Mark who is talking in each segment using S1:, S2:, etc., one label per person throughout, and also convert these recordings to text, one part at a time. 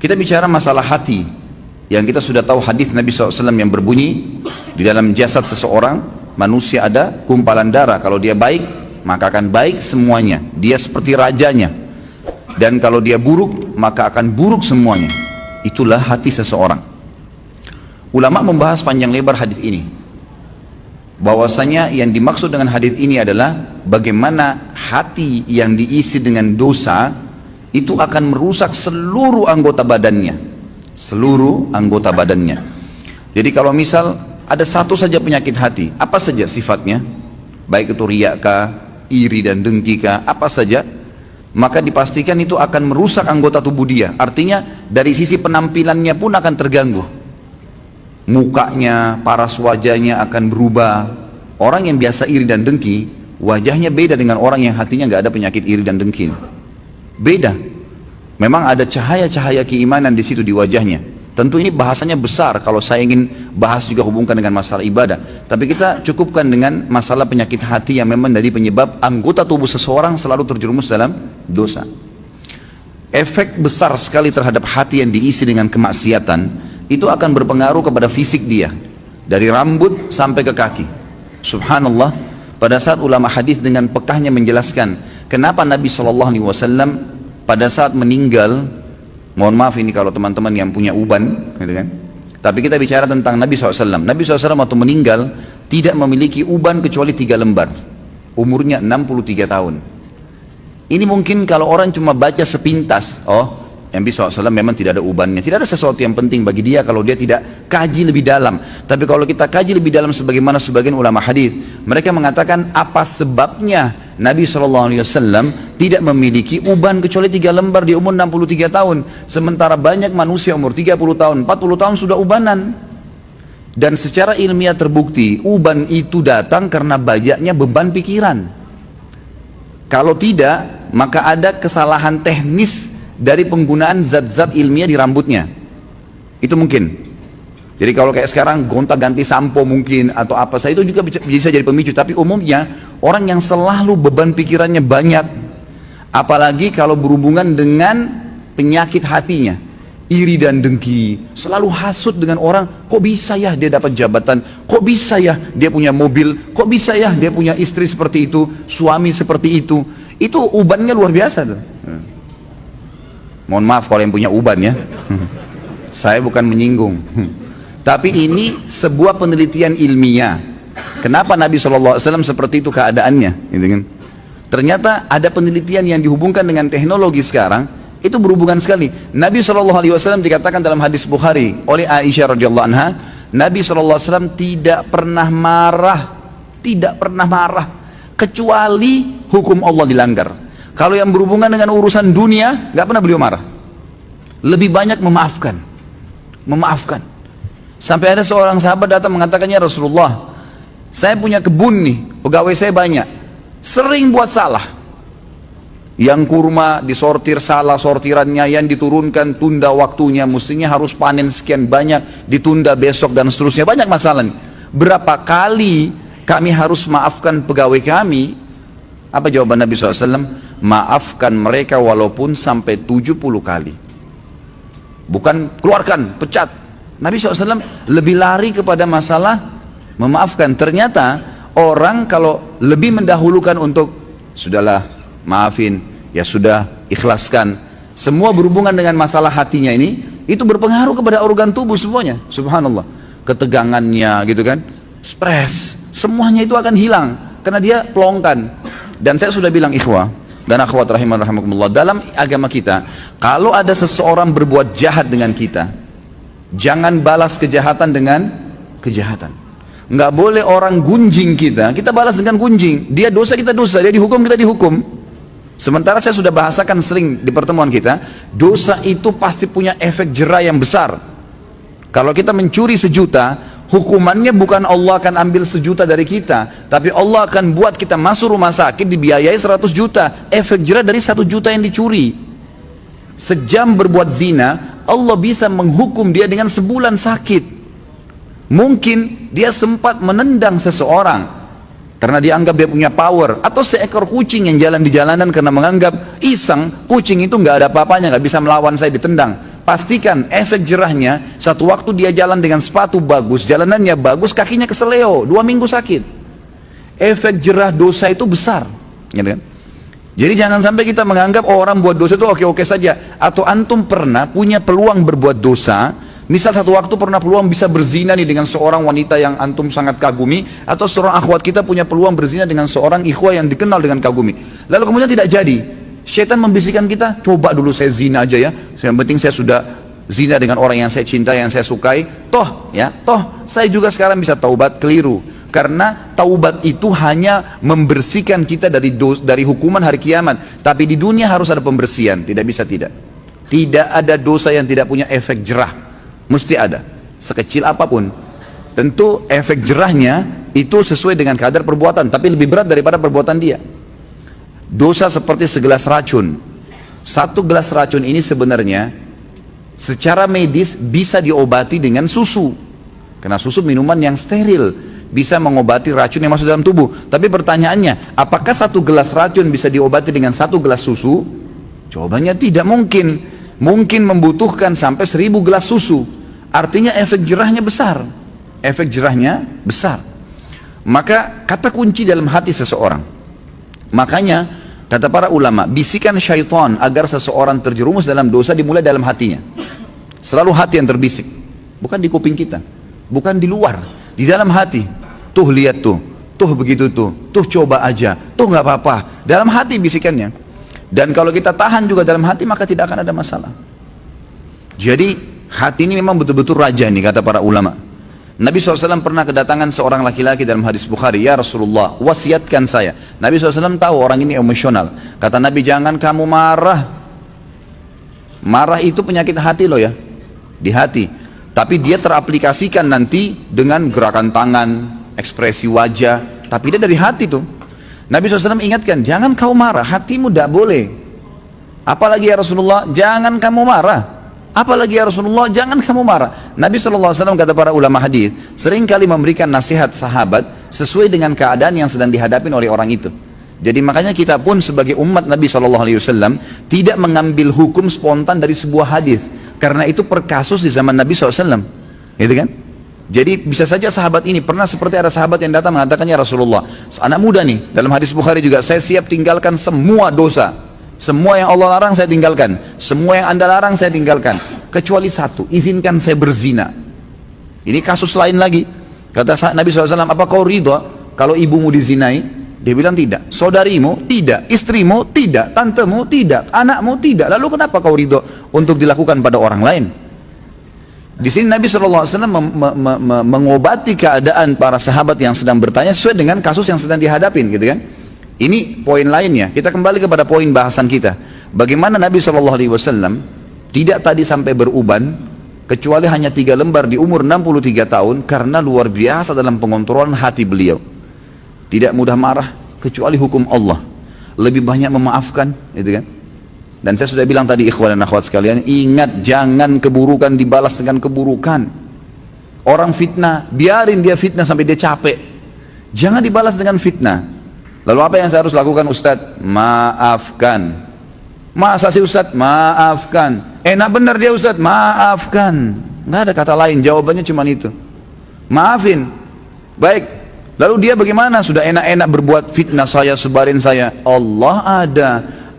S1: Kita bicara masalah hati, yang kita sudah tahu hadis Nabi SAW yang berbunyi, di dalam jasad seseorang, manusia ada gumpalan darah. Kalau dia baik, maka akan baik semuanya. Dia seperti rajanya. Dan kalau dia buruk, maka akan buruk semuanya. Itulah hati seseorang. Ulama membahas panjang lebar hadis ini. Bahwasanya yang dimaksud dengan hadis ini adalah bagaimana hati yang diisi dengan dosa itu akan merusak seluruh anggota badannya. Seluruh anggota badannya. Jadi kalau misal ada satu saja penyakit hati, apa saja sifatnya? Baik itu riak kah, iri dan dengki kah, apa saja, maka dipastikan itu akan merusak anggota tubuh dia. Artinya dari sisi penampilannya pun akan terganggu. Mukanya, paras wajahnya akan berubah. Orang yang biasa iri dan dengki, wajahnya beda dengan orang yang hatinya nggak ada penyakit iri dan dengki. Beda. Memang ada cahaya-cahaya keimanan di situ di wajahnya. Tentu ini bahasanya besar kalau saya ingin bahas juga hubungkan dengan masalah ibadah. Tapi kita cukupkan dengan masalah penyakit hati yang memang dari penyebab anggota tubuh seseorang selalu terjerumus dalam dosa. Efek besar sekali terhadap hati yang diisi dengan kemaksiatan itu akan berpengaruh kepada fisik dia. Dari rambut sampai ke kaki. Subhanallah, pada saat ulama hadis dengan pekahnya menjelaskan kenapa Nabi SAW pada saat meninggal, mohon maaf ini kalau teman-teman yang punya uban, gitu kan? Tapi kita bicara tentang Nabi SAW. Nabi SAW waktu meninggal tidak memiliki uban kecuali 3 lembar. Umurnya 63 tahun. Ini mungkin kalau orang cuma baca sepintas, oh Nabi SAW memang tidak ada ubannya. Tidak ada sesuatu yang penting bagi dia kalau dia tidak kaji lebih dalam. Tapi kalau kita kaji lebih dalam sebagaimana sebagian ulama hadis, mereka mengatakan apa sebabnya Nabi SAW tidak memiliki uban kecuali 3 lembar di umur 63 tahun. Sementara banyak manusia umur 30 tahun, 40 tahun sudah ubanan. Dan secara ilmiah terbukti uban itu datang karena banyaknya beban pikiran. Kalau tidak, maka ada kesalahan teknis dari penggunaan zat-zat ilmiah di rambutnya. Itu mungkin. Jadi kalau kayak sekarang gonta-ganti sampo mungkin atau apa saja itu juga bisa jadi pemicu. Tapi umumnya orang yang selalu beban pikirannya banyak, apalagi kalau berhubungan dengan penyakit hatinya, iri dan dengki, selalu hasut dengan orang, kok bisa ya dia dapat jabatan, kok bisa ya dia punya mobil, kok bisa ya dia punya istri seperti itu, suami seperti itu ubannya luar biasa tuh. Mohon maaf kalau yang punya uban ya. Saya bukan menyinggung. Tapi ini sebuah penelitian ilmiah. Kenapa Nabi SAW seperti itu keadaannya? Gitu kan? Ternyata ada penelitian yang dihubungkan dengan teknologi sekarang. Itu berhubungan sekali. Nabi SAW dikatakan dalam hadis Bukhari oleh Aisyah radhiyallahu anha, Nabi SAW tidak pernah marah. Tidak pernah marah. Kecuali hukum Allah dilanggar. Kalau yang berhubungan dengan urusan dunia, nggak pernah beliau marah. Lebih banyak memaafkan. Memaafkan. Sampai ada seorang sahabat datang mengatakannya, Rasulullah, saya punya kebun nih, pegawai saya banyak. Sering buat salah. Yang kurma disortir salah sortirannya, yang diturunkan tunda waktunya, mestinya harus panen sekian banyak, ditunda besok dan seterusnya. Banyak masalah nih. Berapa kali kami harus maafkan pegawai kami? Apa jawaban Nabi SAW? Maafkan mereka walaupun sampai 70 kali. Bukan keluarkan, pecat. Nabi SAW lebih lari kepada masalah memaafkan. Ternyata orang kalau lebih mendahulukan untuk sudahlah, maafin, ya sudah, ikhlaskan. Semua berhubungan dengan masalah hatinya ini, itu berpengaruh kepada organ tubuh semuanya. Subhanallah. Ketegangannya gitu kan, stres, semuanya itu akan hilang karena dia pelongkan. Dan saya sudah bilang ikhwah dan akhwat rahimakumullah, dalam agama kita kalau ada seseorang berbuat jahat dengan kita, jangan balas kejahatan dengan kejahatan. Nggak boleh orang gunjing kita balas dengan gunjing. Dia dosa, kita dosa. Dia dihukum, kita dihukum. Sementara saya sudah bahasakan sering di pertemuan kita, dosa itu pasti punya efek jera yang besar. Kalau kita mencuri 1 juta, hukumannya bukan Allah akan ambil 1 juta dari kita, tapi Allah akan buat kita masuk rumah sakit dibiayai 100 juta. Efek jera dari 1 juta yang dicuri. Sejam berbuat zina, Allah bisa menghukum dia dengan sebulan sakit. Mungkin dia sempat menendang seseorang karena dianggap dia punya power, atau seekor kucing yang jalan di jalanan karena menganggap iseng, kucing itu nggak ada apa-apanya, nggak bisa melawan saya, ditendang. pastikan efek jerahnya, satu waktu dia jalan dengan sepatu bagus, jalanannya bagus, kakinya keseleo, 2 minggu sakit. Efek jerah dosa itu besar, gitu kan? Jadi jangan sampai kita menganggap orang buat dosa itu oke-oke saja. Atau antum pernah punya peluang berbuat dosa, misal satu waktu pernah peluang bisa berzina nih dengan seorang wanita yang antum sangat kagumi, atau seorang akhwat kita punya peluang berzina dengan seorang ikhwah yang dikenal dengan kagumi, lalu kemudian tidak jadi. Syaitan membisikkan kita, coba dulu saya zina aja ya, yang penting saya sudah zina dengan orang yang saya cintai, yang saya sukai, toh saya juga sekarang bisa taubat. Keliru. Karena taubat itu hanya membersihkan kita dari hukuman hari kiamat, tapi di dunia harus ada pembersihan. Tidak bisa tidak. Tidak ada dosa yang tidak punya efek jerah. Mesti ada, sekecil apapun. Tentu efek jerahnya itu sesuai dengan kadar perbuatan, tapi lebih berat daripada perbuatan dia. Dosa seperti segelas racun. Satu gelas racun ini sebenarnya secara medis bisa diobati dengan susu, karena susu minuman yang steril, bisa mengobati racun yang masuk dalam tubuh. Tapi pertanyaannya, apakah satu gelas racun bisa diobati dengan satu gelas susu? Jawabannya tidak mungkin. Mungkin membutuhkan sampai 1000 gelas susu. Artinya efek jerahnya besar. Efek jerahnya besar. Maka kata kunci dalam hati seseorang. Makanya kata para ulama, bisikan syaitan agar seseorang terjerumus dalam dosa dimulai dalam hatinya. Selalu hati yang terbisik. Bukan di kuping kita, bukan di luar, di dalam hati. Tuh lihat tuh begitu tuh coba aja, tuh nggak apa-apa. Dalam hati bisikannya. Dan kalau kita tahan juga dalam hati, maka tidak akan ada masalah. Jadi hati ini memang betul-betul raja nih, kata para ulama. Nabi SAW pernah kedatangan seorang laki-laki dalam hadis Bukhari, ya Rasulullah, wasiatkan saya. Nabi SAW tahu orang ini emosional. Kata Nabi, jangan kamu marah. Marah itu penyakit hati loh ya, di hati. Tapi dia teraplikasikan nanti dengan gerakan tangan, ekspresi wajah, tapi dia dari hati tuh. Nabi SAW ingatkan, jangan kau marah, hatimu tidak boleh. Apalagi ya Rasulullah, jangan kamu marah. Apalagi ya Rasulullah, jangan kamu marah. Nabi SAW, kata para ulama hadis, seringkali memberikan nasihat sahabat sesuai dengan keadaan yang sedang dihadapi oleh orang itu. Jadi makanya kita pun sebagai umat Nabi SAW tidak mengambil hukum spontan dari sebuah hadis, karena itu per kasus di zaman Nabi SAW, gitu kan? Jadi bisa saja sahabat ini pernah seperti ada sahabat yang datang mengatakannya, Rasulullah, anak muda nih, dalam hadis Bukhari juga, saya siap tinggalkan semua dosa, semua yang Allah larang saya tinggalkan, semua yang Anda larang saya tinggalkan, kecuali satu, izinkan saya berzina. Ini kasus lain lagi. Kata Nabi SAW, apa kau ridha kalau ibumu dizinai? Dia bilang tidak. Saudarimu tidak, istrimu tidak, tantemu tidak, anakmu tidak. Lalu kenapa kau ridha untuk dilakukan pada orang lain? Di sini Nabi SAW mengobati keadaan para sahabat yang sedang bertanya sesuai dengan kasus yang sedang dihadapin, gitu kan? Ini poin lainnya. Kita kembali kepada poin bahasan kita. Bagaimana Nabi SAW tidak tadi sampai beruban, kecuali hanya 3 lembar di umur 63 tahun, karena luar biasa dalam pengontrolan hati beliau. Tidak mudah marah, kecuali hukum Allah. Lebih banyak memaafkan, gitu kan? Dan saya sudah bilang tadi, ikhwan dan akhwat sekalian, ingat, jangan keburukan dibalas dengan keburukan. Orang fitnah, biarin dia fitnah sampai dia capek. Jangan dibalas dengan fitnah. Lalu apa yang saya harus lakukan, Ustadz? Maafkan. Masa sih Ustadz? Maafkan. Enak benar dia Ustadz? Maafkan. Nggak ada kata lain, jawabannya cuma itu. Maafin. Baik. Lalu dia bagaimana? Sudah enak-enak berbuat fitnah saya, sebarin saya. Allah ada.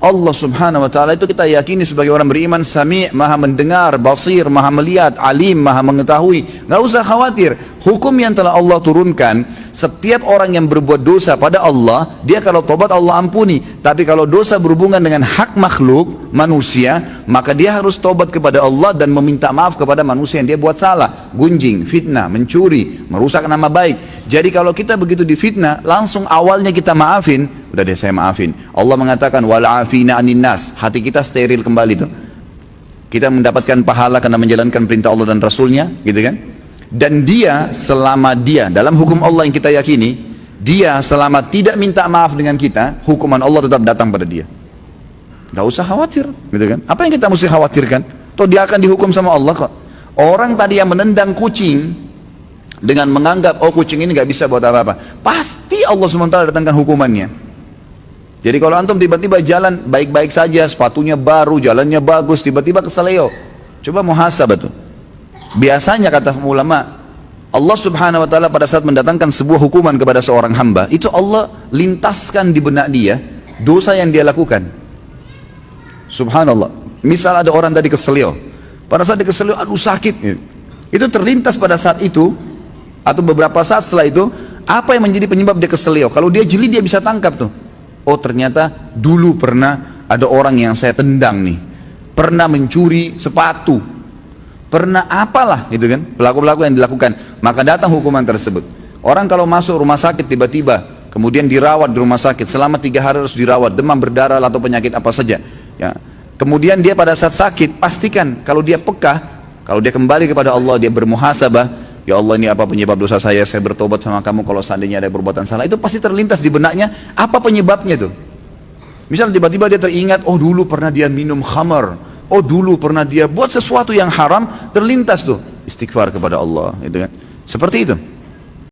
S1: Allah subhanahu wa ta'ala itu kita yakini sebagai orang beriman, sami', maha mendengar, basir, maha melihat, alim, maha mengetahui. Gak usah khawatir. Hukum yang telah Allah turunkan, setiap orang yang berbuat dosa pada Allah, dia kalau tobat Allah ampuni. Tapi kalau dosa berhubungan dengan hak makhluk, manusia, maka dia harus tobat kepada Allah dan meminta maaf kepada manusia yang dia buat salah. Gunjing, fitnah, mencuri, merusak nama baik. Jadi kalau kita begitu difitnah, langsung awalnya kita maafin, udah deh saya maafin. Allah mengatakan wal afina anin nas, hati kita steril kembali tuh. Kita mendapatkan pahala karena menjalankan perintah Allah dan Rasulnya, gitu kan? Dan dia, selama dia dalam hukum Allah yang kita yakini, dia selama tidak minta maaf dengan kita, hukuman Allah tetap datang pada dia. Gak usah khawatir, gitu kan? Apa yang kita mesti khawatirkan? Toh dia akan dihukum sama Allah kok. Orang tadi yang menendang kucing dengan menganggap, oh kucing ini gak bisa buat apa-apa, pasti Allah SWT datangkan hukumannya. Jadi kalau antum tiba-tiba jalan baik-baik saja, sepatunya baru, jalannya bagus, tiba-tiba keseleo, Coba muhasabah tuh. Biasanya kata ulama, Allah subhanahu wa ta'ala pada saat mendatangkan sebuah hukuman kepada seorang hamba, itu Allah lintaskan di benak dia dosa yang dia lakukan. Subhanallah. Misal ada orang tadi keselio, pada saat dia keselio, aduh sakit, itu terlintas pada saat itu atau beberapa saat setelah itu, apa yang menjadi penyebab dia keselio. Kalau dia jeli, dia bisa tangkap tuh, oh ternyata dulu pernah ada orang yang saya tendang nih, pernah mencuri sepatu, pernah apalah gitu kan, pelaku-pelaku yang dilakukan. Maka datang hukuman tersebut. Orang kalau masuk rumah sakit tiba-tiba, kemudian dirawat di rumah sakit selama 3 hari harus dirawat, demam berdarah atau penyakit apa saja ya. Kemudian dia pada saat sakit, pastikan kalau dia peka, kalau dia kembali kepada Allah, dia bermuhasabah, ya Allah ini apa penyebab dosa saya bertobat sama kamu kalau seandainya ada perbuatan salah. Itu pasti terlintas di benaknya, apa penyebabnya tuh. Misal tiba-tiba dia teringat, oh dulu pernah dia minum khamar, oh dulu pernah dia buat sesuatu yang haram, terlintas tuh, istighfar kepada Allah gitu kan. Seperti itu.